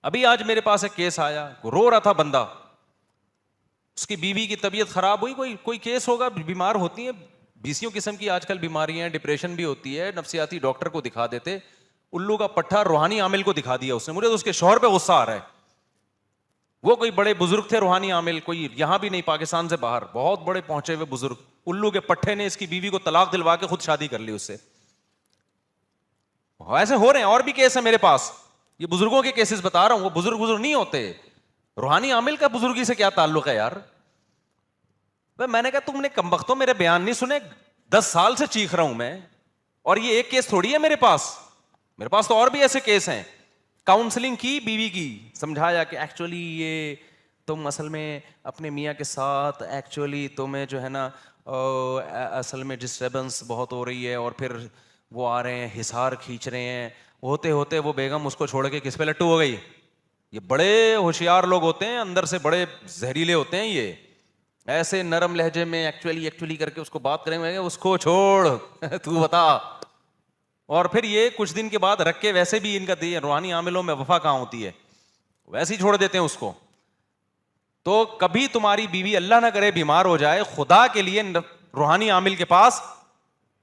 ابھی آج میرے پاس ایک کیس آیا, رو رہا تھا بندہ, اس کی بیوی کی طبیعت خراب ہوئی, کوئی کیس ہوگا, بیمار ہوتی ہیں بیسیوں قسم کی آج کل بیماریاں ہیں, ڈپریشن بھی ہوتی ہے, نفسیاتی ڈاکٹر کو دکھا دیتے, الو کا پٹھا روحانی عامل کو دکھا دیا اس نے. مجھے تو اس کے شوہر پہ غصہ آ رہا ہے. وہ کوئی بڑے بزرگ تھے روحانی عامل, کوئی یہاں بھی نہیں پاکستان سے باہر, بہت بڑے پہنچے ہوئے بزرگ, الو کے پٹھے نے اس کی بیوی کو طلاق دلوا کے خود شادی کر لی اس سے. ایسے ہو رہے ہیں, اور بھی کیس ہیں میرے پاس, یہ بزرگوں کے کیسز بتا رہا ہوں. وہ بزرگ نہیں ہوتے, روحانی عامل کا بزرگی سے کیا تعلق ہے یار. میں نے کہا تم نے کمبختوں میرے بیان نہیں سنے, 10 سال سے چیخ رہا ہوں میں, اور یہ ایک کیس تھوڑی ہے میرے پاس تو اور بھی ایسے کیس ہیں. کاؤنسلنگ کی بیوی کی, سمجھایا کہ ایکچولی یہ تم اصل میں اپنے میاں کے ساتھ ایکچولی تمہیں جو ہے نا اصل میں ڈسٹربنس بہت ہو رہی ہے, اور پھر وہ آ رہے ہیں حصار کھینچ رہے ہیں, ہوتے ہوتے وہ بیگم اس کو چھوڑ کے کس پہ لٹو ہو گئی. یہ بڑے ہوشیار لوگ ہوتے ہیں, اندر سے بڑے زہریلے ہوتے ہیں, یہ ایسے نرم لہجے میں ایکچولی کر کے اس کو بات کریں گے, اس کو چھوڑ تو بتا. اور پھر یہ کچھ دن کے بعد رکھ کے, ویسے بھی ان کا روحانی عاملوں میں وفا کہاں ہوتی ہے, ویسے ہی چھوڑ دیتے ہیں اس کو. تو کبھی تمہاری بیوی اللہ نہ کرے بیمار ہو جائے, خدا کے لیے روحانی عامل کے پاس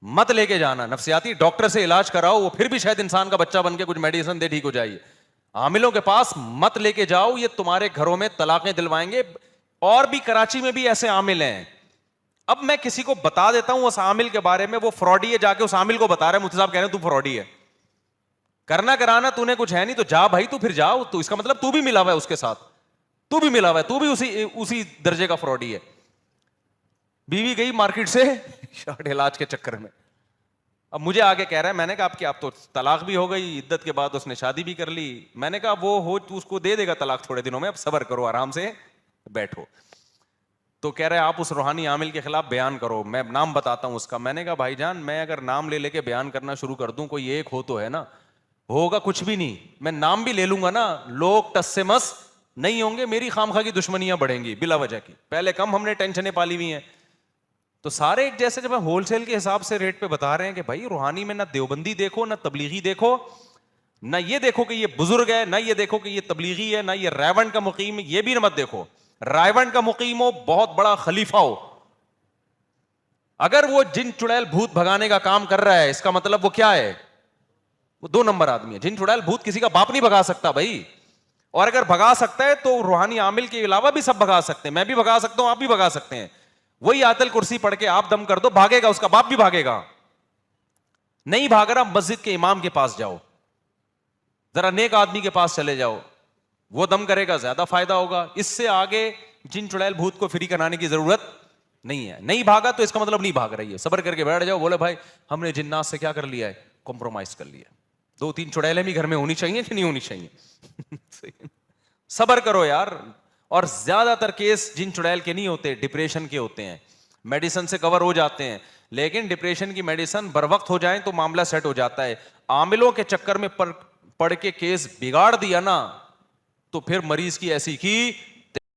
مت لے کے جانا, نفسیاتی ڈاکٹر سے علاج کراؤ, وہ پھر بھی شاید انسان کا بچہ بن کے کچھ میڈیسن دے ٹھیک ہو جائے. عاملوں کے پاس مت لے کے جاؤ, یہ تمہارے گھروں میں طلاقیں دلوائیں گے. اور بھی کراچی میں بھی ایسے عامل ہیں. اب میں کسی کو بتا دیتا ہوں اس عامل کے بارے میں, وہ فراڈی ہے, جا کے اس عامل کو بتا رہا ہے, مفتی صاحب کہہ رہے ہیں تو فراڈی ہے, کرنا کرانا تو نے کچھ ہے نہیں, تو جا بھائی, تو پھر جاؤ, تو اس کا مطلب تو بھی ملا ہوا ہے اس کے ساتھ, تو بھی ملا ہوا ہے, تو بھی اسی درجے کا فراڈی ہے. بیوی گئی مارکیٹ سے شارٹ علاج کے چکر میں, اب مجھے آگے کہہ رہا ہے, میں نے کہا آپ کی آپ تو طلاق بھی ہو گئی, عدت کے بعد اس نے شادی بھی کر لی. میں نے کہا وہ ہو تو اس کو دے دے گا طلاق تھوڑے دنوں میں, اب صبر کرو, آرام سے بیٹھو. تو کہہ رہے آپ اس روحانی عامل کے خلاف بیان کرو, میں نام بتاتا ہوں اس کا. میں نے کہا بھائی جان, میں اگر نام لے کے بیان کرنا شروع کر دوں, کوئی ایک ہو تو ہے نا, ہوگا کچھ بھی نہیں. میں نام بھی لے لوں گا نا, لوگ ٹس سے مس نہیں ہوں گے, میری خامخواہ کی دشمنیاں بڑھیں گی بلا وجہ کی. پہلے کم ہم نے ٹینشنیں پالی ہوئی ہیں. تو سارے ایک جیسے, جب ہول سیل کے حساب سے ریٹ پہ بتا رہے ہیں کہ بھائی روحانی میں نہ دیوبندی دیکھو, نہ تبلیغی دیکھو, نہ یہ دیکھو کہ یہ بزرگ ہے, نہ یہ دیکھو کہ یہ تبلیغی ہے, نہ یہ ریونڈ کا مقیم ہے, یہ بھی نہ مت دیکھو. رائیونڈ کا مقیم ہو, بہت بڑا خلیفہ ہو, اگر وہ جن چڑیل بھوت بھگانے کا کام کر رہا ہے, اس کا مطلب وہ کیا ہے, وہ 2 نمبر آدمی ہے. جن چڑیل بھوت کسی کا باپ نہیں بھگا سکتا بھائی, اور اگر بھگا سکتا ہے تو روحانی عامل کے علاوہ بھی سب بھگا سکتے ہیں. میں بھی بھگا سکتا ہوں, آپ بھی بھگا سکتے ہیں. وہی آیت الکرسی پڑھ کے آپ دم کر دو, بھاگے گا, اس کا باپ بھی بھاگے گا. نہیں بھاگ رہا, مسجد کے امام کے پاس جاؤ, ذرا نیک آدمی کے پاس چلے جاؤ, وہ دم کرے گا, زیادہ فائدہ ہوگا. اس سے آگے جن چڑیل بھوت کو فری کرانے کی ضرورت نہیں ہے. نہیں بھاگا تو اس کا مطلب نہیں بھاگ رہی ہے, صبر کر کے بیٹھ جاؤ, بولے بھائی ہم نے جنات سے کیا کر لیا ہے, کمپرومائز کر لیا. 2-3 چڑیلیں بھی گھر میں ہونی چاہیے کہ نہیں ہونی چاہیے. صبر کرو یار. اور زیادہ تر کیس جن چڑیل کے نہیں ہوتے, ڈپریشن کے ہوتے ہیں, میڈیسن سے کور ہو جاتے ہیں. لیکن ڈپریشن کی میڈیسن بر وقت ہو جائیں تو معاملہ سیٹ ہو جاتا ہے. عاملوں کے چکر میں پڑھ کے کیس بگاڑ دیا نا, تو پھر مریض کی ایسی کی